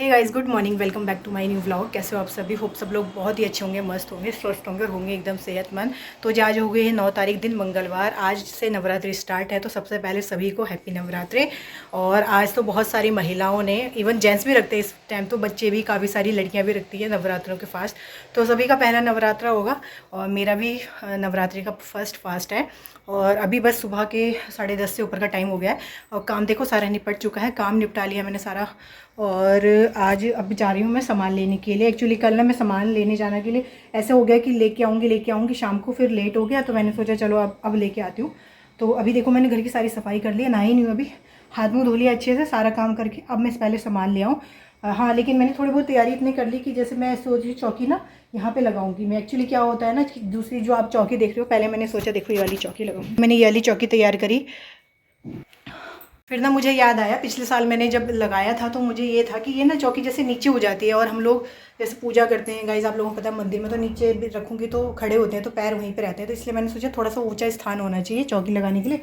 Hey guys, good morning. Welcome back to my new vlog. कैसे हो आप सभी? होप सब लोग बहुत ही अच्छे होंगे, मस्त होंगे, स्वस्थ होंगे और होंगे एकदम सेहतमंद। तो आज हो गए हैं 9 तारीख दिन मंगलवार। आज से नवरात्रि स्टार्ट है, तो सबसे पहले सभी को हैप्पी नवरात्रि। और आज तो बहुत सारी महिलाओं ने, इवन जेंट्स भी रखते हैं इस टाइम, तो बच्चे भी, काफ़ी सारी लड़कियाँ भी रखती है नवरात्रों के फास्ट। तो सभी का पहला नवरात्रा होगा और मेरा भी नवरात्रि का फर्स्ट फास्ट है। और अभी बस सुबह के 10:30 से ऊपर का टाइम हो गया है और काम देखो सारा निपट चुका है, काम निपटा लिया मैंने सारा। और आज अब जा रही हूँ मैं सामान लेने के लिए। एक्चुअली कल ना मैं सामान लेने जाने के लिए ऐसे हो गया कि लेके आऊँगी शाम को, फिर लेट हो गया तो मैंने सोचा चलो अब लेके आती हूँ। तो अभी देखो मैंने घर की सारी सफाई कर ली है, नहाई नहीं हूँ अभी, हाथ मुँह धो लिया अच्छे से, सारा काम करके अब मैं पहले सामान ले आऊँ। हाँ, लेकिन मैंने थोड़ी बहुत तैयारी इतनी कर ली कि जैसे मैं सोच रही चौकी ना यहाँ पे लगाऊंगी मैं। एक्चुअली क्या होता है ना कि दूसरी जो आप चौकी देख रहे हो, पहले मैंने सोचा देखो ये वाली चौकी लगाऊंगी। मैंने ये वाली चौकी तैयार करी, फिर ना मुझे याद आया पिछले साल मैंने जब लगाया था तो मुझे ये था कि ये ना चौकी जैसे नीचे हो जाती है और हम लोग जैसे पूजा करते हैं गाइस, आप लोगों को पता है मंदिर में तो नीचे भी रखूँगी तो खड़े होते हैं तो पैर वहीं पर रहते हैं, तो इसलिए मैंने सोचा थोड़ा सा ऊंचा स्थान होना चाहिए चौकी लगाने के लिए।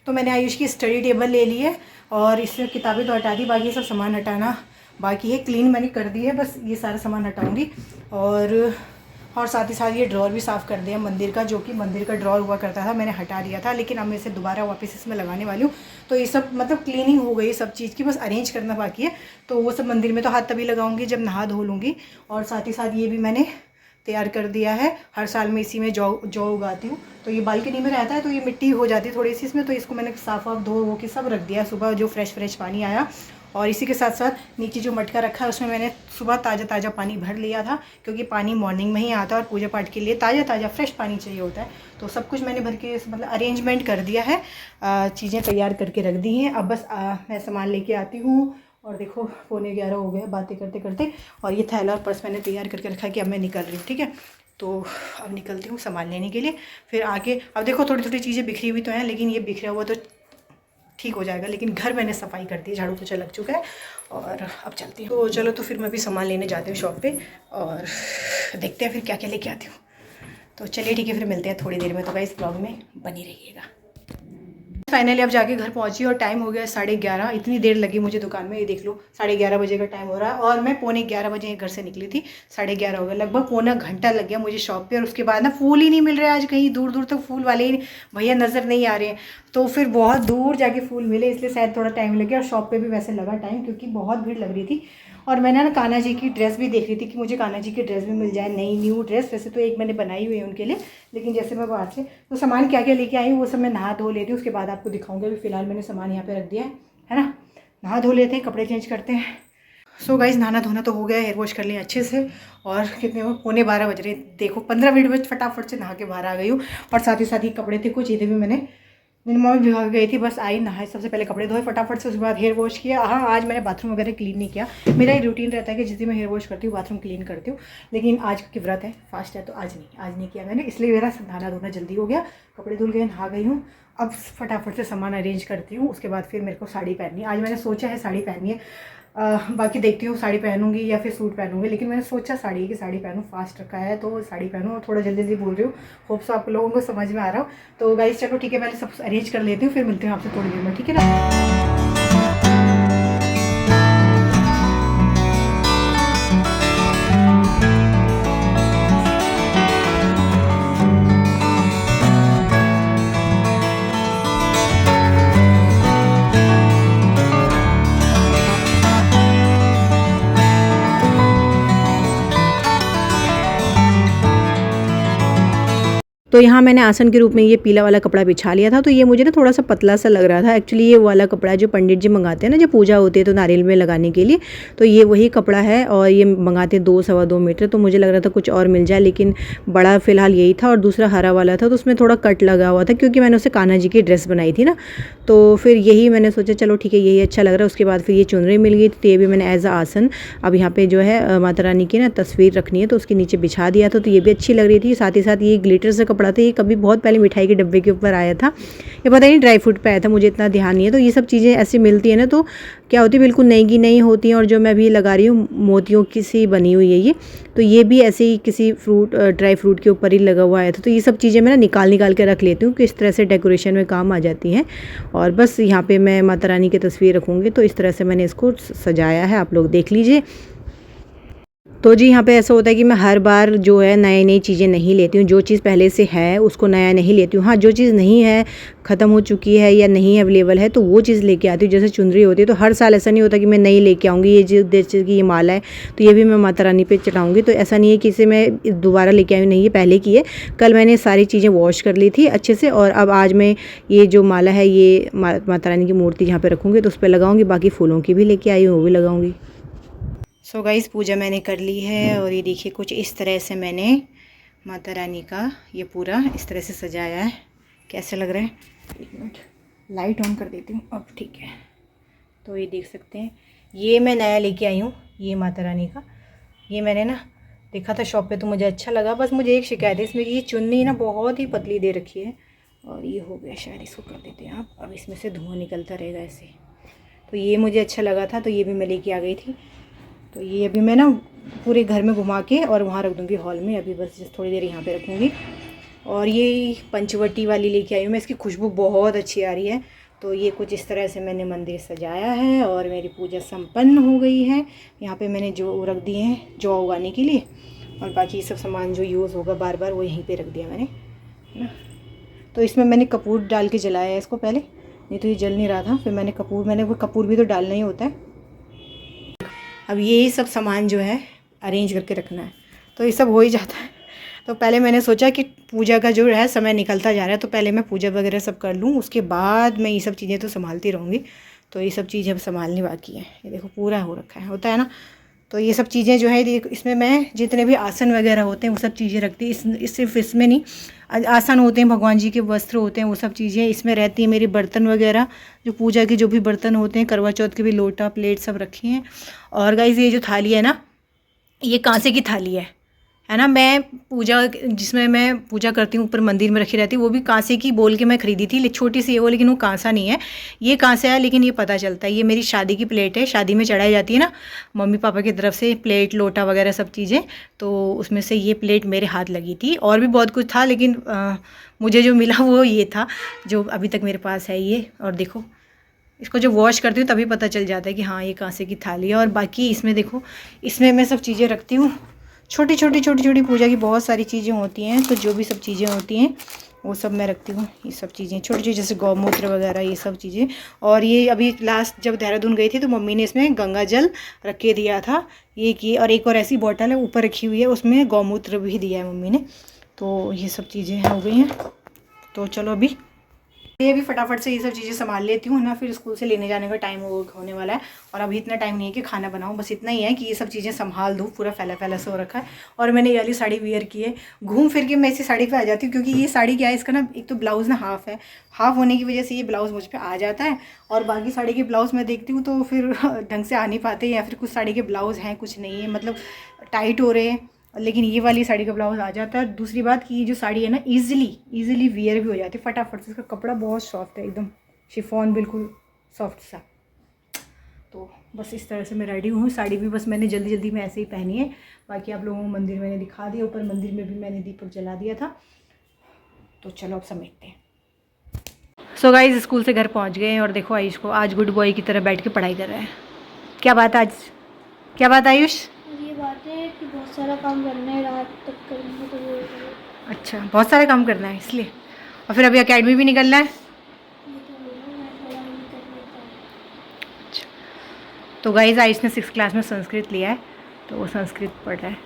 तो मैंने आयुष की स्टडी टेबल ले ली है और इससे किताबें तो हटा दी, बाकी सब सामान हटाना बाकी है। क्लीन मैंने कर दी है, बस ये सारा सामान हटाऊँगी। और साथ ही साथ ये ड्रॉर भी साफ़ कर दिया मंदिर का, जो कि मंदिर का ड्रॉर हुआ करता था, मैंने हटा दिया था, लेकिन अब मैं इसे दोबारा वापस इसमें लगाने वाली हूँ। तो ये सब मतलब क्लीनिंग हो गई सब चीज़ की, बस अरेंज करना बाकी है। तो वो सब मंदिर में तो हाथ तभी लगाऊंगी जब नहा धो लूँगी। और साथ ही साथ ये भी मैंने तैयार कर दिया है, हर साल मैं इसी में जौ उगाती हूँ, तो ये बालकनी में रहता है तो ये मिट्टी हो जाती है थोड़ी सी इसमें, तो इसको मैंने साफ़ धो के सब रख दिया सुबह, जो फ्रेश पानी आया। और इसी के साथ साथ नीचे जो मटका रखा है उसमें मैंने सुबह ताज़ा पानी भर लिया था, क्योंकि पानी मॉर्निंग में ही आता है और पूजा पाठ के लिए ताज़ा फ्रेश पानी चाहिए होता है। तो सब कुछ मैंने भर के मतलब अरेंजमेंट कर दिया है, चीज़ें तैयार करके रख दी हैं। अब बस मैं सामान लेके आती हूँ। और देखो 11:15 हो गया बातें करते करते, और ये थैला और पर्स मैंने तैयार करके रखा है कि अब मैं निकल रही हूँ, ठीक है। तो अब निकलती हूँ सामान लेने के लिए, फिर आगे अब देखो थोड़ी चीज़ें बिखरी हुई तो हैं, लेकिन ये बिखरा हुआ तो ठीक हो जाएगा। लेकिन घर मैंने सफाई कर दी, झाड़ू पोछा लग चुका है और अब चलती हूँ। तो चलो, तो फिर मैं भी सामान लेने जाती हूँ शॉप पे और देखते हैं फिर क्या क्या लेके आती हूँ। तो चलिए ठीक है, फिर मिलते हैं थोड़ी देर में। तो गाइस ब्लॉग में बनी रहिएगा। फाइनली अब जाके घर पहुंची और टाइम हो गया 11:30। इतनी देर लगी मुझे दुकान में, ये देख लो 11:30 बजे का टाइम हो रहा है और मैं 11:45 बजे घर से निकली थी। 11:30 हो गया, लगभग पौना घंटा लग गया मुझे शॉप पे। और उसके बाद ना फूल ही नहीं मिल रहे आज, कहीं दूर दूर तक फूल वाले ही भैया नज़र नहीं आ रहे हैं। तो फिर बहुत दूर जाके फूल मिले, इसलिए शायद थोड़ा टाइम लग गया। और शॉप पर भी वैसे लगा टाइम, क्योंकि बहुत भीड़ लग रही थी। और मैंने ना कान्हा जी की ड्रेस भी देख रही थी कि मुझे कान्हा जी की ड्रेस भी मिल जाए, नई न्यू ड्रेस। वैसे तो एक मैंने बनाई हुई है उनके लिए, लेकिन जैसे मैं बाहर से तो सामान क्या क्या लेके आई हूँ वो सब मैं नहा धो लेती हूँ, उसके बाद आपको दिखाऊंगी। अभी फिलहाल मैंने सामान यहाँ पे रख दिया है ना। नहा धो लेते हैं, कपड़े चेंज करते हैं। सो गाइस, नहाना धोना तो हो गया, हेयर वॉश कर लिया अच्छे से। और कितने हो, 11:15 बज रहे, देखो 15 मिनट में फटाफट से नहा के बाहर आ गई हूँ। और साथ ही साथ ही कपड़े थे कुछ, इधर भी मैंने निरमा में भिगा गई थी, बस आई नहाई, सबसे पहले कपड़े धोए फटाफट से, उसके बाद हेयर वॉश किया। हाँ, आज मैंने बाथरूम वगैरह क्लीन नहीं किया। मेरा ये रूटीन रहता है कि जिस दिन मैं हेयर वॉश करती हूँ बाथरूम क्लीन करती हूँ, लेकिन आज की व्रत है, फास्ट है, तो आज नहीं किया मैंने, इसलिए मेरा नहाना धोना जल्दी हो गया। कपड़े धुल गए, नहा गई हूँ। अब फटाफट से सामान अरेंज करती हूँ, उसके बाद फिर मेरे को साड़ी पहननी है। आज मैंने सोचा है साड़ी पहननी है, बाकी देखती हूँ साड़ी पहनूंगी या फिर सूट पहनूंगी, लेकिन मैंने सोचा साड़ी की साड़ी पहनूँ, फास्ट रखा है तो साड़ी पहनूँ। और थोड़ा जल्दी बोल रही हूँ, होप सो आप लोगों को समझ में आ रहा हो। तो गाइस चलो ठीक है, पहले सब अरेंज कर लेती हूँ, फिर मिलती हूँ आपसे थोड़ी देर में, ठीक है ना। तो यहाँ मैंने आसन के रूप में ये पीला वाला कपड़ा बिछा लिया था। तो ये मुझे ना थोड़ा सा पतला सा लग रहा था। एक्चुअली ये वाला कपड़ा जो पंडित जी मंगाते हैं ना, जब पूजा होती है तो नारियल में लगाने के लिए, तो ये वही कपड़ा है। और ये मंगाते 2-2.25 मीटर। तो मुझे लग रहा था कुछ और मिल जाए, लेकिन बड़ा फिलहाल यही था। और दूसरा हरा वाला था, तो उसमें थोड़ा कट लगा हुआ था, क्योंकि मैंने उसे कान्हा जी की ड्रेस बनाई थी ना। तो फिर यही मैंने सोचा चलो ठीक है, यही अच्छा लग रहा है। उसके बाद फिर ये चुनरी मिल गई, तो ये भी मैंने एज अ आसन अब यहाँ पे जो है माता रानी की ना तस्वीर रखनी है, तो उसके नीचे बिछा दिया था। तो ये भी अच्छी लग रही थी। साथ ही साथ ये ग्लिटर से कपड़ा पड़ा था, ये कभी बहुत पहले मिठाई के डब्बे के ऊपर आया था, ये पता नहीं ड्राई फ्रूट पे आया था, मुझे इतना ध्यान नहीं है। तो ये सब चीज़ें ऐसी मिलती है ना तो क्या होती है, बिल्कुल नई की नई होती हैं। और जो मैं अभी लगा रही हूँ मोतियों की सी बनी हुई है ये, तो ये भी ऐसे ही किसी ड्राई फ्रूट के ऊपर ही लगा हुआ आया था। तो ये सब चीज़ें मैं ना निकाल के रख लेती हूँ कि इस तरह से डेकोरेशन में काम आ जाती हैं। और बस यहाँ पे मैं माता रानी की तस्वीर रखूँगी, तो इस तरह से मैंने इसको सजाया है, आप लोग देख लीजिए। तो जी यहाँ पे ऐसा होता है कि मैं हर बार जो है नई नई चीज़ें नहीं लेती हूँ, जो चीज़ पहले से है उसको नया नहीं लेती हूँ। हाँ, जो चीज़ नहीं है, ख़त्म हो चुकी है या नहीं अवेलेबल है, तो वो चीज़ लेके आती हूँ। जैसे चुनरी होती है, तो हर साल ऐसा नहीं होता कि मैं नई लेके आऊँगी, ये जैसे कि ये माला है तो ये भी मैं माता रानी पे चढ़ाऊँगी। तो ऐसा नहीं है कि इसे मैं दोबारा लेके आई हूँ, नहीं, ये पहले की है। कल मैंने सारी चीज़ें वॉश कर ली थी अच्छे से, और अब आज मैं ये जो माला है ये माता रानी की मूर्ति जहाँ पर रखूँगी तो उस पर लगाऊँगी। बाकी फूलों की भी लेके आई हूँ, वो भी लगाऊँगी। सो गाइस, पूजा मैंने कर ली है, और ये देखिए कुछ इस तरह से मैंने माता रानी का ये पूरा इस तरह से सजाया है। कैसे लग रहा है? एक मिनट लाइट ऑन कर देती हूँ, अब ठीक है। तो ये देख सकते हैं, ये मैं नया लेके आई हूँ, ये माता रानी का। ये मैंने ना देखा था शॉप पे तो मुझे अच्छा लगा। बस मुझे एक शिकायत है इसमें, ये चुन्नी ना बहुत ही पतली दे रखी है, और ये हो गया शायद, इसको कर देते हैं आप। अब इसमें से धुआँ निकलता रहेगा ऐसे, तो ये मुझे अच्छा लगा था, तो ये भी मैं लेके आ गई थी। तो ये अभी मैं ना पूरे घर में घुमा के और वहाँ रख दूँगी हॉल में। अभी बस थोड़ी देर यहाँ पे रखूँगी। और ये पंचवटी वाली लेके आई हूँ मैं, इसकी खुशबू बहुत अच्छी आ रही है। तो ये कुछ इस तरह से मैंने मंदिर सजाया है, और मेरी पूजा संपन्न हो गई है। यहाँ पे मैंने जो रख दिए हैं जौ उगाने के लिए, और बाकी सब सामान जो यूज़ होगा बार बार वो यहीं पर रख दिया मैंने, है ना। तो इसमें मैंने कपूर डाल के जलाया है इसको पहले, नहीं तो ये जल नहीं रहा था। फिर मैंने वो कपूर भी तो डालना ही होता है। अब ये सब सामान जो है अरेंज करके रखना है, तो ये सब हो ही जाता है। तो पहले मैंने सोचा कि पूजा का जो है समय निकलता जा रहा है, तो पहले मैं पूजा वगैरह सब कर लूँ, उसके बाद मैं ये सब चीज़ें तो संभालती रहूँगी। तो ये सब चीज़ें अब संभालनी बाकी है। ये देखो पूरा हो रखा है, होता है ना। तो ये सब चीज़ें जो है इसमें मैं जितने भी आसन वगैरह होते हैं वो सब चीज़ें रखती। सिर्फ इसमें नहीं, आसन होते हैं, भगवान जी के वस्त्र होते हैं, वो सब चीज़ें इसमें रहती हैं। मेरी बर्तन वगैरह जो पूजा के जो भी बर्तन होते हैं, करवा चौथ के भी लोटा प्लेट सब रखी हैं। और गाइस ये जो थाली है ना, ये कांसे की थाली है ना। मैं पूजा जिसमें मैं पूजा करती हूँ ऊपर मंदिर में रखी रहती है, वो भी कांसे की बोल के मैं ख़रीदी थी, छोटी सी है वो, लेकिन वो कांसा नहीं है, ये कांसा है। लेकिन ये पता चलता है ये मेरी शादी की प्लेट है, शादी में चढ़ाई जाती है ना मम्मी पापा की तरफ से, प्लेट लोटा वगैरह सब चीज़ें। तो उसमें से ये प्लेट मेरे हाथ लगी थी। और भी बहुत कुछ था, लेकिन मुझे जो मिला वो ये था जो अभी तक मेरे पास है ये। और देखो इसको जो वॉश करती हूँ तभी पता चल जाता है कि हाँ ये कांसे की थाली है। और बाकी इसमें देखो, इसमें मैं सब चीज़ें रखती हूँ, छोटी छोटी पूजा की बहुत सारी चीज़ें होती हैं। तो जो भी सब चीज़ें होती हैं वो सब मैं रखती हूँ। ये सब चीज़ें छोटी छोटी, जैसे गौमूत्र वगैरह ये सब चीज़ें। और ये अभी लास्ट जब देहरादून गई थी तो मम्मी ने इसमें गंगा जल रख के दिया था ये की, और एक और ऐसी बॉटल है ऊपर रखी हुई है, उसमें गौमूत्र भी दिया है मम्मी ने। तो ये सब चीज़ें हो गई हैं। तो चलो अभी ये भी फटाफट से ये सब चीज़ें संभाल लेती हूँ ना, फिर स्कूल से लेने जाने का टाइम होने वाला है। और अभी इतना टाइम नहीं है कि खाना बनाऊँ, बस इतना ही है कि ये सब चीज़ें संभाल दूँ। पूरा फैला फैला से हो रखा है। और मैंने ये वाली साड़ी वेयर की है, घूम फिर के मैं इसी साड़ी पे आ जाती हूँ, क्योंकि ये साड़ी क्या है, इसका ना एक तो ब्लाउज़ ना हाफ़ है, हाफ़ होने की वजह से ये ब्लाउज़ मुझ पर आ जाता है। और बाकी साड़ी के ब्लाउज़ मैं देखती हूँ तो फिर ढंग से आ नहीं पाते, या फिर कुछ साड़ी के ब्लाउज़ हैं कुछ नहीं है, मतलब टाइट हो रहे हैं। लेकिन ये वाली साड़ी का ब्लाउज़ आ जाता है। दूसरी बात कि ये जो साड़ी है ना ईजिली वियर भी हो जाती है फटाफट से। इसका कपड़ा बहुत सॉफ्ट है, एकदम शिफॉन, बिल्कुल सॉफ्ट सा। तो बस इस तरह से मैं रेडी हूँ। साड़ी भी बस मैंने जल्दी में ऐसे ही पहनी है। बाकी आप लोगों को मंदिर मैंने दिखा दिया, ऊपर मंदिर में भी मैंने दीपक जला दिया था। तो चलो अब समेटते हैं। सो गाइस, स्कूल से घर पहुँच गए और देखो आयुष को आज गुड बॉय की तरह बैठ के पढ़ाई कर रहा है। क्या बात आज, क्या बात आयुष? ये बात है कि बहुत सारा काम करना है, रात तक करेंगे तो वो। अच्छा, बहुत सारे काम करना है इसलिए, और फिर अभी एकेडमी भी निकलना है। अच्छा, तो गाइस आयुष ने 6th क्लास में संस्कृत लिया है, तो वो संस्कृत पढ़ रहा है।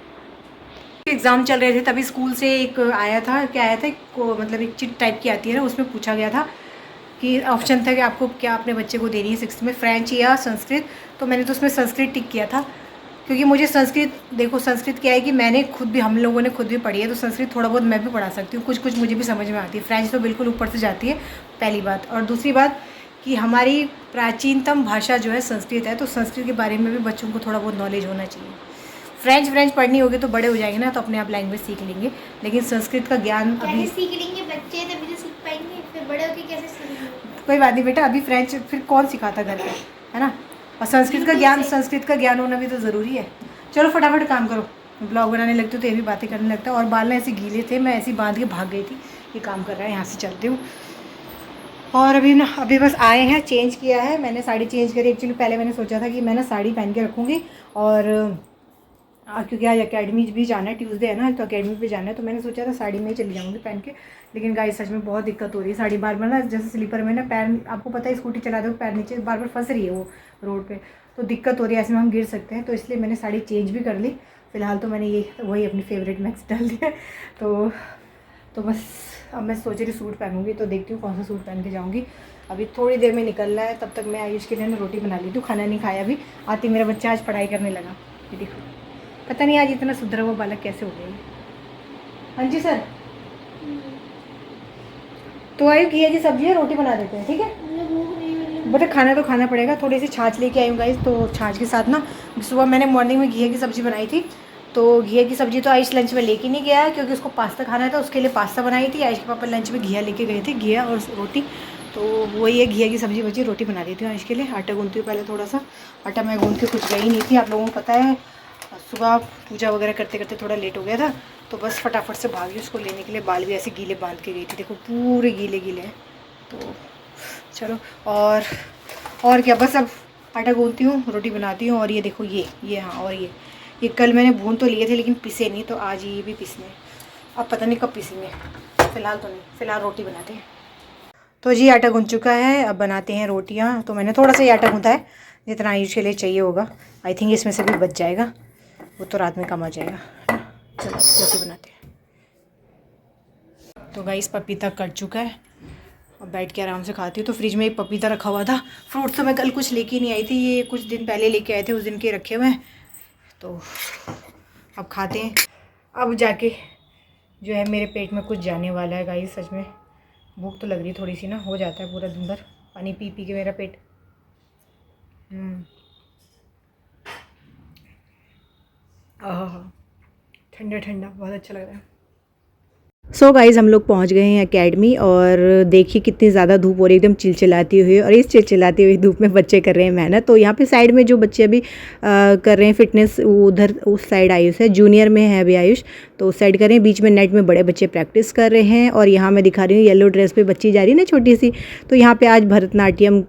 एग्ज़ाम चल रहे थे तभी स्कूल से एक आया था, क्या आया था मतलब एक चिट टाइप की आती है ना, उसमें पूछा गया था कि ऑप्शन था कि आपको क्या अपने बच्चे को देनी है 6th में, फ्रेंच या संस्कृत। तो मैंने तो उसमें संस्कृत टिक किया था, क्योंकि मुझे संस्कृत, देखो संस्कृत क्या है कि मैंने खुद भी, हम लोगों ने खुद भी पढ़ी है, तो संस्कृत थोड़ा बहुत मैं भी पढ़ा सकती हूँ, कुछ मुझे भी समझ में आती है। फ्रेंच तो बिल्कुल ऊपर से जाती है, पहली बात। और दूसरी बात कि हमारी प्राचीनतम भाषा जो है संस्कृत है, तो संस्कृत के बारे में भी बच्चों को थोड़ा बहुत नॉलेज होना चाहिए। फ्रेंच पढ़नी होगी तो बड़े हो जाएंगे ना, तो अपने आप लैंग्वेज सीख लेंगे, लेकिन संस्कृत का ज्ञान अभी कैसे सीख लेंगे? बच्चे तभी तो सीख पाएंगे, फिर बड़े होके कैसे सीखेंगे? कोई बात नहीं बेटा, अभी फ्रेंच फिर कौन सिखाता घर पे, है ना। और संस्कृत का ज्ञान होना भी तो ज़रूरी है। चलो फटाफट काम करो, ब्लॉग बनाने लगते हो तो ये भी बातें करने लगता है। और बाल ना ऐसे गीले थे, मैं ऐसे ही बांध के भाग गई थी। ये काम कर रहा है, यहाँ से चलती हूँ। और अभी बस आए हैं, चेंज किया है मैंने, साड़ी चेंज करी। एक्चुअली पहले मैंने सोचा था कि मैं ना साड़ी पहन के रखूँगी, और क्योंकि आज एकेडमी भी जाना है, ट्यूसडे है ना, तो एकेडमी पे जाना है, तो मैंने सोचा था साड़ी में ही चली जाऊँगी पहन के। लेकिन गाइस सच में बहुत दिक्कत हो रही है साड़ी बार बार ना, जैसे स्लीपर में ना पैर, आपको पता है स्कूटी चलाते हो पैर नीचे बार बार फंस रही है वो रोड पे, तो दिक्कत हो रही है, ऐसे में हम गिर सकते हैं। तो इसलिए मैंने साड़ी चेंज भी कर ली। फ़िलहाल तो मैंने ये वही अपनी फेवरेट मैक्स डाल दिया। तो बस अब मैं सोच रही सूट पहनूंगी, तो देखती हूँ कौन सा सूट पहन के जाऊँगी। अभी थोड़ी देर में निकलना है, तब तक मैं आयुष के लिए ना रोटी बना ली थी, खाना नहीं खाया अभी। आती मेरा बच्चा आज पढ़ाई करने लगा, ये देखो, पता नहीं आज इतना सुधरा हुआ बालक कैसे हो गया। हाँ जी सर, तो आयु घिया की सब्जी है, रोटी बना देते हैं, ठीक है। मुझे भूख नहीं लगी। बट खाना तो खाना पड़ेगा। थोड़ी सी छाछ लेके आई हूँ गाइस, तो छाछ के साथ ना सुबह मैंने मॉर्निंग में घिया की सब्ज़ी बनाई थी, तो घिया की सब्ज़ी तो आयुष लंच में लेके नहीं गया क्योंकि उसको पास्ता खाना था, उसके लिए पास्ता बनाई थी। आयुष के पापा लंच में घिया लेके गए थे, घिया और रोटी, तो वही है, घिया की सब्ज़ी बची, रोटी बना देती हूँ आयुष के लिए। आटा गूँथती हूँ पहले, थोड़ा सा आटा मैं गूँथ के कुछ गई नहीं थी, आप लोगों को पता है सुबह पूजा वगैरह करते करते थोड़ा लेट हो गया था, तो बस फटाफट से भागी उसको लेने के लिए। बाल भी ऐसे गीले बांध के गई थी, देखो पूरे गीले गीले हैं। तो चलो और क्या, बस अब आटा गूँथती हूँ, रोटी बनाती हूँ। और ये देखो ये हाँ, और ये कल मैंने भून तो लिए थे लेकिन पिसे नहीं, तो आज ये भी पिसने, अब पता नहीं कब पिसेंगे, फ़िलहाल तो नहीं, फ़िलहाल रोटी बनाते हैं। तो जी आटा गूँथ चुका है, अब बनाते हैं रोटियाँ। तो मैंने थोड़ा सा ही आटा गूँथा है, जितना आयुष के लिए चाहिए होगा। आई थिंक इसमें से भी बच जाएगा, वो तो रात में कम आ जाएगा, है ना। चलो रोटी बनाते हैं। तो गाइस पपीता कट चुका है, अब बैठ के आराम से खाती हूँ। तो फ्रिज में एक पपीता रखा हुआ था, फ्रूट तो मैं कल कुछ लेके नहीं आई थी, ये कुछ दिन पहले लेके आए थे, उस दिन के रखे हुए हैं, तो अब खाते हैं। अब जाके जो है मेरे पेट में कुछ जाने वाला है गाइस, सच में भूख तो लग रही थोड़ी सी ना, हो जाता है पूरा दिन भर पानी पी पी के मेरा पेट। ठंडा ठंडा बहुत अच्छा लग रहा है। सो गाइज़ हम लोग पहुंच गए हैं एकेडमी, और देखिए कितनी ज़्यादा धूप हो रही है, एकदम चिलचिलाती हुई। और इस चिलचिलाती हुई धूप में बच्चे कर रहे हैं मेहनत। तो यहाँ पे साइड में जो बच्चे अभी कर रहे हैं फिटनेस, उधर उस साइड आयुष है, जूनियर में है अभी आयुष, तो उस साइड कर रहे हैं। बीच में नेट में बड़े बच्चे प्रैक्टिस कर रहे हैं। और यहाँ मैं दिखा रही हूँ येलो ड्रेस पे बच्ची जा रही है ना छोटी सी, तो यहाँ पर आज भरतनाट्यम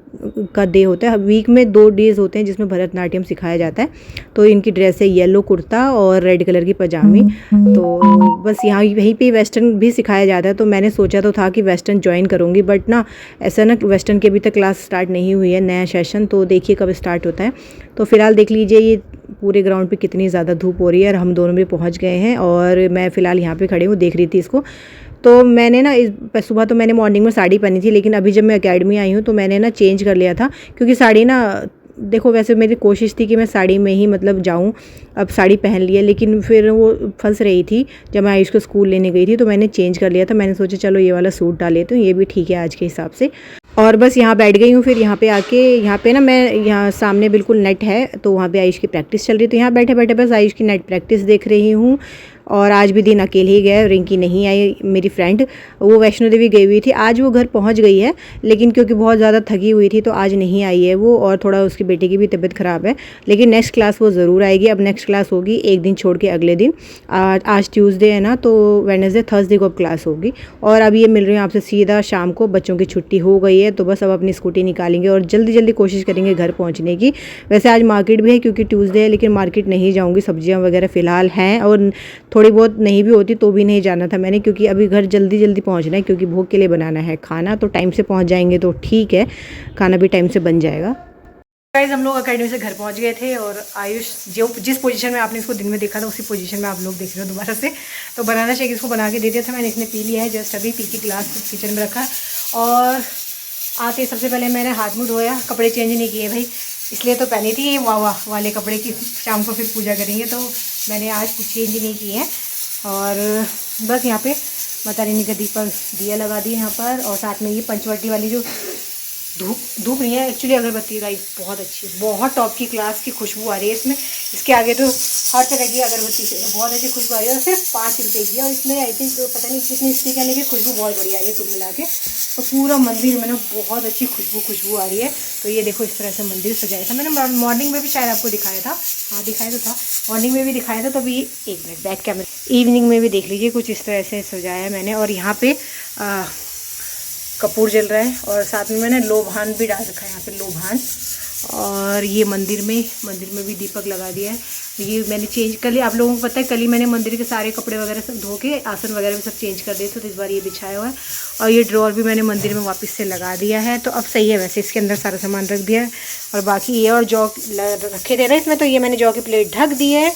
का डे होता है। वीक में 2 डेज़ होते हैं जिसमें भरतनाट्यम सिखाया जाता है। तो इनकी ड्रेस है येलो कुर्ता और रेड कलर की पजामी। तो बस यहाँ यहीं पे वेस्टर्न भी सिखाया जाता है। तो मैंने सोचा तो था कि वेस्टर्न ज्वाइन करूँगी, बट ना ऐसा ना वेस्टर्न की अभी तक क्लास स्टार्ट नहीं हुई है, नया सेशन, तो देखिए कब स्टार्ट होता है। तो फ़िलहाल देख लीजिए ये पूरे ग्राउंड पे कितनी ज़्यादा धूप हो रही है, और हम दोनों भी पहुँच गए हैं। और मैं फ़िलहाल यहाँ पे खड़ी हूँ, देख रही थी इसको। तो मैंने ना इस सुबह तो मैंने मॉर्निंग में साड़ी पहनी थी, लेकिन अभी जब मैं एकेडमी आई हूँ तो मैंने ना चेंज कर लिया था, क्योंकि साड़ी ना देखो, वैसे मेरी कोशिश थी कि मैं साड़ी में ही मतलब जाऊं। अब साड़ी पहन ली है, लेकिन फिर वो फंस रही थी जब मैं आयुष को स्कूल लेने गई थी, तो मैंने चेंज कर लिया था। मैंने सोचा चलो ये वाला सूट डाल लेती हूँ, ये भी ठीक है आज के हिसाब से। और बस यहाँ बैठ गई हूँ। फिर यहाँ पे आके, यहाँ पे ना मैं, यहाँ सामने बिल्कुल नेट है, तो वहाँ पे आयुष की प्रैक्टिस चल रही है। तो यहाँ बैठे बैठे बस आयुष की नेट प्रैक्टिस देख रही हूँ। और आज भी दिन अकेले ही गए, रिंकी नहीं आई मेरी फ्रेंड, वो वैष्णो देवी गई हुई थी। आज वो घर पहुंच गई है, लेकिन क्योंकि बहुत ज़्यादा थकी हुई थी तो आज नहीं आई है वो, और थोड़ा उसकी बेटे की भी तबीयत ख़राब है। लेकिन नेक्स्ट क्लास वो ज़रूर आएगी। अब नेक्स्ट क्लास होगी एक दिन छोड़ के अगले दिन। आज ट्यूसडे है ना, तो वेडनेसडे थर्सडे को अब क्लास होगी। और अब ये मिल रही हूँ आपसे सीधा शाम को, बच्चों की छुट्टी हो गई है, तो बस अब अपनी स्कूटी निकालेंगे और जल्दी जल्दी कोशिश करेंगे घर पहुँचने की। वैसे आज मार्केट भी है क्योंकि ट्यूसडे है, लेकिन मार्केट नहीं जाऊँगी, सब्जियाँ वगैरह फ़िलहाल हैं, और थोड़ी बहुत नहीं भी होती तो भी नहीं जाना था मैंने, क्योंकि अभी घर जल्दी जल्दी पहुंचना है, क्योंकि भोग के लिए बनाना है खाना। तो टाइम से पहुंच जाएंगे तो ठीक है, खाना भी टाइम से बन जाएगा। गाइस हम लोग अकेडमी से घर पहुंच गए थे, और आयुष जिस पोजीशन में आपने इसको दिन में देखा था उसी पोजीशन में आप लोग देख रहे हो दोबारा से। तो बनाना शेक इसको बना के दे दिया था मैंने, इसने पी लिया है जस्ट अभी, पी के गिलास किचन में रखा। और आते सबसे पहले मैंने हाथ मुँह धोया, कपड़े चेंज नहीं किए भाई, इसलिए तो पहनी थी ये वाह वाले कपड़े की, शाम को फिर पूजा करेंगे, तो मैंने आज कुछ चेंज नहीं किए हैं। और बस यहाँ पे माता रानी का दीपक दिया लगा दिए यहाँ पर, और साथ में ये पंचवटी वाली जो धूप नहीं है एक्चुअली, अगरबत्ती गाइस बहुत अच्छी है, बहुत टॉप की क्लास की खुशबू आ रही है इसमें। इसके आगे तो हर तरह की अगरबत्ती से बहुत अच्छी खुशबू आ रही है, और सिर्फ 5 रुपये की है। और इसमें आई थिंक पता नहीं कितनी स्टिक है, लेकिन खुशबू बहुत बढ़िया आ रही है कुल मिला के। तो पूरा मंदिर में ना बहुत अच्छी खुशबू आ रही है। तो ये देखो इस तरह से मंदिर सजाया था मैंने, मॉर्निंग में भी शायद आपको दिखाया था, हाँ दिखाया तो था, मॉर्निंग में भी दिखाया था। तो अभी 1 मिनट बैक कैमरा, इवनिंग में भी देख लीजिए कुछ इस तरह से सजाया है मैंने। और यहाँ पे कपूर जल रहा है, और साथ में मैंने लोभान भी डाल रखा है यहाँ पे, लोभान। और ये मंदिर में भी दीपक लगा दिया है। ये मैंने चेंज कर लिया, आप लोगों को पता है कल ही मैंने मंदिर के सारे कपड़े वगैरह सब धो के, आसन वगैरह भी सब चेंज कर दिए थे, तो इस बार ये बिछाया हुआ है। और ये ड्रॉर भी मैंने मंदिर में वापस से लगा दिया है, तो अब सही है। वैसे इसके अंदर सारा सामान रख दिया है, और बाकी ये और जौ रखे थे ना इसमें, तो ये मैंने जौ की प्लेट ढक दी है।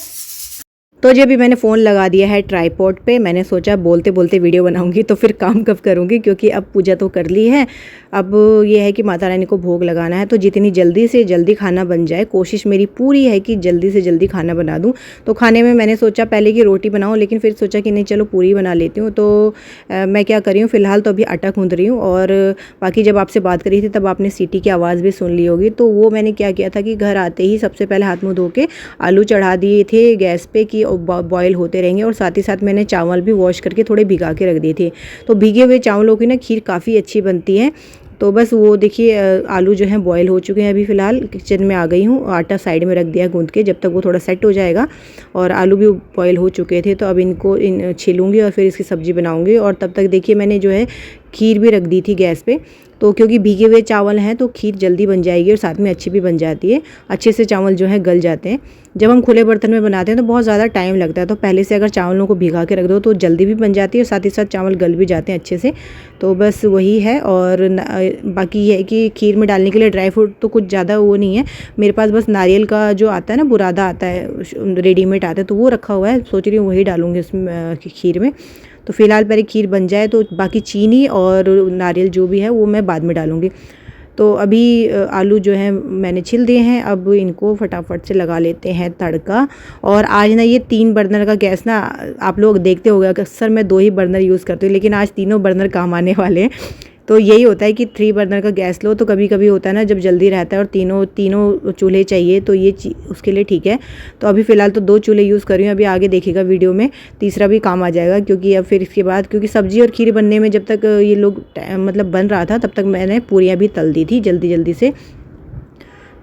तो जब भी मैंने फ़ोन लगा दिया है ट्राईपॉड पे, मैंने सोचा बोलते बोलते वीडियो बनाऊंगी, तो फिर काम कब करूंगी, क्योंकि अब पूजा तो कर ली है। अब ये है कि माता रानी को भोग लगाना है, तो जितनी जल्दी से जल्दी खाना बन जाए, कोशिश मेरी पूरी है कि जल्दी से जल्दी खाना बना दूं। तो खाने में मैंने सोचा पहले कि रोटी बनाऊं, लेकिन फिर सोचा कि नहीं चलो पूरी बना लेती हूँ। तो मैं क्या कर रही हूँ फ़िलहाल, तो अभी आटा गूंथ रही हूँ। और बाकी जब आपसे बात करी थी तब आपने सीटी की आवाज़ भी सुन ली होगी। तो वो मैंने क्या किया था कि घर आते ही सबसे पहले हाथ मुँह धो के आलू चढ़ा दिए थे गैस पे कि बॉयल होते रहेंगे, और साथ ही साथ मैंने चावल भी वॉश करके थोड़े भिगा के रख दिए थे। तो भीगे हुए चावलों की ना खीर काफ़ी अच्छी बनती है। तो बस वो देखिए आलू जो हैं बॉयल हो चुके हैं। अभी फ़िलहाल किचन में आ गई हूँ, आटा साइड में रख दिया गूंथ के, जब तक वो थोड़ा सेट हो जाएगा। और आलू भी बॉयल हो चुके थे, तो अब इनको छीलूँगी और फिर इसकी सब्ज़ी बनाऊँगी। और तब तक देखिए मैंने जो है खीर भी रख दी थी गैस पे, तो क्योंकि भीगे हुए चावल हैं तो खीर जल्दी बन जाएगी और साथ में अच्छी भी बन जाती है, अच्छे से चावल जो है गल जाते हैं। जब हम खुले बर्तन में बनाते हैं तो बहुत ज़्यादा टाइम लगता है, तो पहले से अगर चावलों को भिगा के रख दो तो जल्दी भी बन जाती है, और साथ ही साथ चावल गल भी जाते हैं अच्छे से। तो बस वही है। और बाकी ये है कि खीर में डालने के लिए ड्राई फ्रूट तो कुछ ज़्यादा वो नहीं है मेरे पास, बस नारियल का जो आता है ना, बुरादा आता है रेडीमेड आता है, तो वो रखा हुआ है। सोच रही हूँ वही डालूँगी उसमें खीर में। तो फ़िलहाल पहले खीर बन जाए, तो बाकी चीनी और नारियल जो भी है वो मैं बाद में डालूँगी। तो अभी आलू जो है मैंने छिल दिए हैं, अब इनको फटाफट से लगा लेते हैं तड़का। और आज ना ये 3 बर्नर का गैस ना, आप लोग देखते होंगे अक्सर मैं 2 ही बर्नर यूज़ करती हूँ, लेकिन आज तीनों बर्नर काम आने वाले हैं। तो यही होता है कि 3 बर्नर का गैस लो, तो कभी कभी होता है ना जब जल्दी रहता है और तीनों चूल्हे चाहिए, तो ये उसके लिए ठीक है। तो अभी फ़िलहाल तो 2 चूल्हे यूज़ कर रही हूँ, अभी आगे देखिएगा वीडियो में तीसरा भी काम आ जाएगा। क्योंकि अब फिर इसके बाद, क्योंकि सब्ज़ी और खीर बनने में जब तक ये लोग मतलब बन रहा था, तब तक मैंने पूरियाँ भी तल दी थी जल्दी जल्दी से।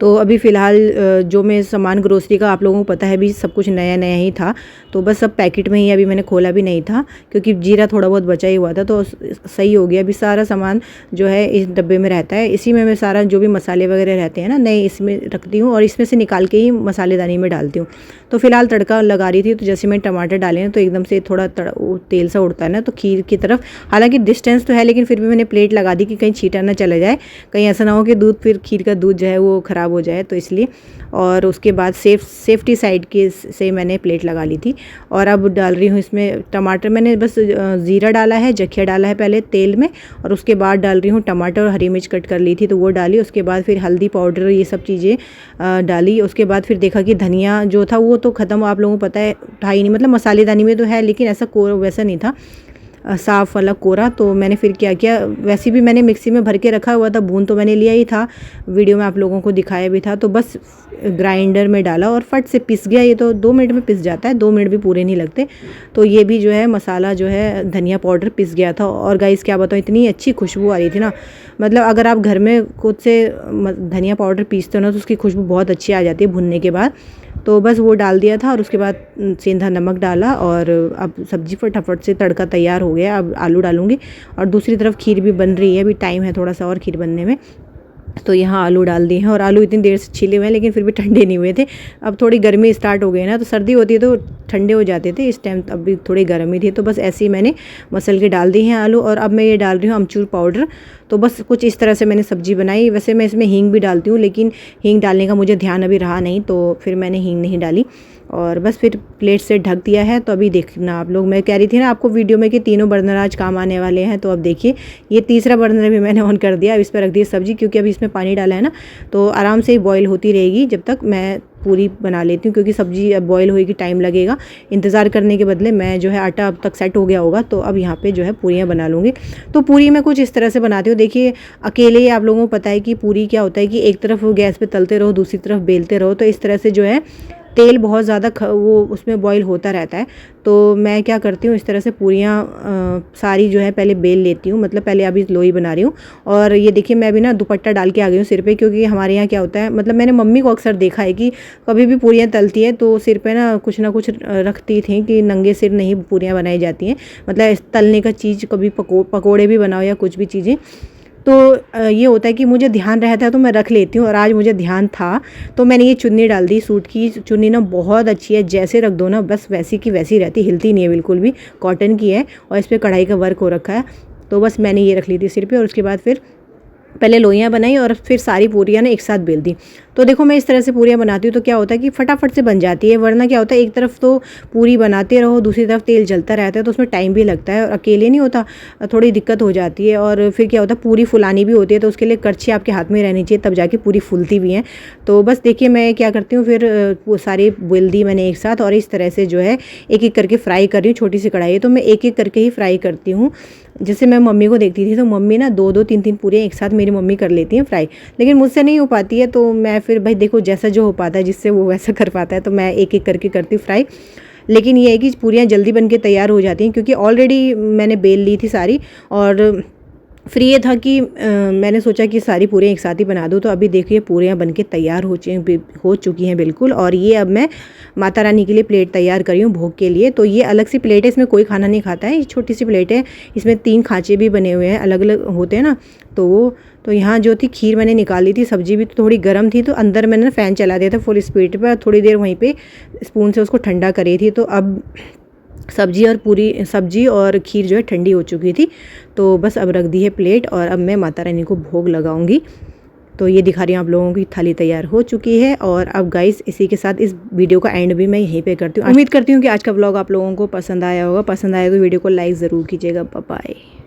तो अभी फ़िलहाल जो मैं सामान ग्रोसरी का, आप लोगों को पता है भी सब कुछ नया नया ही था, तो बस सब पैकेट में ही, अभी मैंने खोला भी नहीं था क्योंकि जीरा थोड़ा बहुत बचा ही हुआ था, तो सही हो गया। अभी सारा सामान जो है इस डब्बे में रहता है, इसी में मैं सारा जो भी मसाले वगैरह रहते हैं ना नए, इसमें रखती हूँ और इसमें से निकाल के ही मसालेदानी में डालती हूँ। तो फ़िलहाल तड़का लगा रही थी, तो जैसे मैं टमाटर डाले हैं तो एकदम से थोड़ा तेल सा उड़ता है ना, तो खीर की तरफ, हालांकि डिस्टेंस तो है लेकिन फिर भी मैंने प्लेट लगा दी कि कहीं छीटा ना चला जाए, कहीं ऐसा ना हो कि दूध, फिर खीर का दूध जो है वो ख़राब हो जाए, तो इसलिए। और उसके बाद सेफ्टी साइड के से मैंने प्लेट लगा ली थी। और अब डाल रही हूँ इसमें टमाटर, मैंने बस ज़ीरा डाला है, जखिया डाला है पहले तेल में, और उसके बाद डाल रही हूँ टमाटर और हरी मिर्च कट कर ली थी तो वो डाली। उसके बाद फिर हल्दी पाउडर ये सब चीज़ें डाली। उसके बाद फिर देखा कि धनिया जो था वो तो ख़त्म, आप लोगों को पता है था ही नहीं, मतलब मसालेदानी में तो है लेकिन ऐसा वैसा नहीं था साफ़ वाला कोरा। तो मैंने फिर क्या किया, वैसे भी मैंने मिक्सी में भर के रखा हुआ था, भून तो मैंने लिया ही था, वीडियो में आप लोगों को दिखाया भी था, तो बस ग्राइंडर में डाला और फट से पिस गया। ये तो 2 मिनट में पिस जाता है, 2 मिनट भी पूरे नहीं लगते। तो ये भी जो है मसाला जो है धनिया पाउडर पिस गया था। और गाइस क्या बताऊँ, इतनी अच्छी खुशबू आ रही थी ना, मतलब अगर आप घर में खुद से धनिया पाउडर पीसते हो ना तो उसकी खुशबू बहुत अच्छी आ जाती है भुनने के बाद। तो बस वो डाल दिया था और उसके बाद सेंधा नमक डाला, और अब सब्ज़ी फटाफट से तड़का तैयार हो गया। अब आलू डालूंगी और दूसरी तरफ खीर भी बन रही है, अभी टाइम है थोड़ा सा और खीर बनने में। तो यहाँ आलू डाल दिए हैं, और आलू इतनी देर से छिले हुए हैं लेकिन फिर भी ठंडे नहीं हुए थे। अब थोड़ी गर्मी स्टार्ट हो गई ना, तो सर्दी होती है तो ठंडे हो जाते थे, इस टाइम अभी थोड़ी गर्मी थी, तो बस ऐसे ही मैंने मसल के डाल दिए हैं आलू। और अब मैं ये डाल रही हूँ अमचूर पाउडर। तो बस कुछ इस तरह से मैंने सब्ज़ी बनाई। वैसे मैं इसमें हींग भी डालती हूँ, लेकिन हींग डालने का मुझे ध्यान अभी रहा नहीं, तो फिर मैंने हींग नहीं डाली। और बस फिर प्लेट से ढक दिया है। तो अभी देखना आप लोग, मैं कह रही थी ना आपको वीडियो में कि तीनों बर्नर आज काम आने वाले हैं, तो अब देखिए ये तीसरा बर्नर भी मैंने ऑन कर दिया। अब इस पर रख दी सब्ज़ी, क्योंकि अभी इसमें पानी डाला है ना, तो आराम से बॉईल होती रहेगी जब तक मैं पूरी बना लेती हूँ, क्योंकि सब्ज़ी अब बॉईल होएगी टाइम लगेगा। इंतज़ार करने के बदले मैं जो है आटा अब तक सेट हो गया होगा, तो अब यहाँ पे जो है पूरियाँ बना लूँगी। तो पूरी मैं कुछ इस तरह से बनाती हूँ। देखिए अकेले आप लोगों को पता है कि पूरी क्या होता है कि एक तरफ गैस पे तलते रहो, दूसरी तरफ बेलते रहो, तो इस तरह से जो है तेल बहुत ज़्यादा वो उसमें बॉईल होता रहता है। तो मैं क्या करती हूँ, इस तरह से पूरियाँ सारी जो है पहले बेल लेती हूँ, मतलब पहले अभी लोई बना रही हूँ। और ये देखिए मैं भी ना दुपट्टा डाल के आ गई हूँ सिर पे, क्योंकि हमारे यहाँ क्या होता है, मतलब मैंने मम्मी को अक्सर देखा है कि कभी भी पूरियाँ तलती है तो सिर पे ना कुछ रखती थी कि नंगे सिर नहीं पूरियाँ बनाई जाती हैं, मतलब तलने का चीज़ कभी पकोड़े भी बनाओ या कुछ भी चीज़ें। तो ये होता है कि मुझे ध्यान रहता है तो मैं रख लेती हूँ, और आज मुझे ध्यान था तो मैंने ये चुन्नी डाल दी। सूट की चुन्नी ना बहुत अच्छी है, जैसे रख दो ना बस वैसी की वैसी रहती, हिलती नहीं है बिल्कुल भी, कॉटन की है और इस पर कढ़ाई का वर्क हो रखा है। तो बस मैंने ये रख ली थी सिर पे, और उसके बाद फिर पहले लोइयाँ बनाई और फिर सारी पूरियाँ ना एक साथ बेल दी। तो देखो मैं इस तरह से पूरियाँ बनाती हूँ तो क्या होता है कि फटाफट से बन जाती है, वरना क्या होता है एक तरफ तो पूरी बनाते रहो, दूसरी तरफ तेल जलता रहता है, तो उसमें टाइम भी लगता है और अकेले नहीं होता, थोड़ी दिक्कत हो जाती है। और फिर क्या होता है पूरी फुलानी भी होती है, तो उसके लिए करछी आपके हाथ में रहनी चाहिए, तब जाके पूरी फूलती भी हैं। तो बस देखिए मैं क्या करती हूँ, फिर वो सारी बेल दी मैंने एक साथ, और इस तरह से जो है एक एक करके फ्राई कर रही हूँ। छोटी सी कढ़ाई है तो मैं एक एक करके ही फ्राई करती हूँ। जैसे मैं मम्मी को देखती थी तो मम्मी ना 2-2 3-3 पूरे एक साथ मेरी मम्मी कर लेती हैं फ्राई, लेकिन मुझसे नहीं हो पाती है। तो मैं फिर भाई देखो जैसा जो हो पाता है, जिससे वो वैसा कर पाता है, तो मैं एक एक करके करती हूँ फ्राई। लेकिन ये है कि पूरियाँ जल्दी बन के तैयार हो जाती हैं, क्योंकि ऑलरेडी मैंने बेल ली थी सारी, और फिर ये था कि मैंने सोचा कि सारी पूरियाँ एक साथ ही बना दूँ। तो अभी देखिए पूरियाँ बनके तैयार हो चुकी हैं बिल्कुल, और ये अब मैं माता रानी के लिए प्लेट तैयार करी हूँ भोग के लिए। तो ये अलग सी प्लेट है, इसमें कोई खाना नहीं खाता है, ये छोटी सी प्लेट है, इसमें 3 खाँचे भी बने हुए हैं, अलग अलग होते हैं ना। तो यहाँ जो थी खीर मैंने निकाली थी, सब्जी भी थोड़ी गर्म थी, तो अंदर मैंने ना फ़ैन चला दिया था फुल स्पीड पर, थोड़ी देर वहीं पे स्पून से उसको ठंडा करी थी। तो अब सब्जी और खीर जो है ठंडी हो चुकी थी, तो बस अब रख दी है प्लेट, और अब मैं माता रानी को भोग लगाऊंगी। तो ये दिखा रही हूँ आप लोगों की थाली तैयार हो चुकी है। और अब गाइस इसी के साथ इस वीडियो का एंड भी मैं यहीं पे करती हूँ। उम्मीद करती हूँ कि आज का व्लॉग आप लोगों को पसंद आया होगा। पसंद आया तो वीडियो को लाइक ज़रूर कीजिएगा। Bye bye.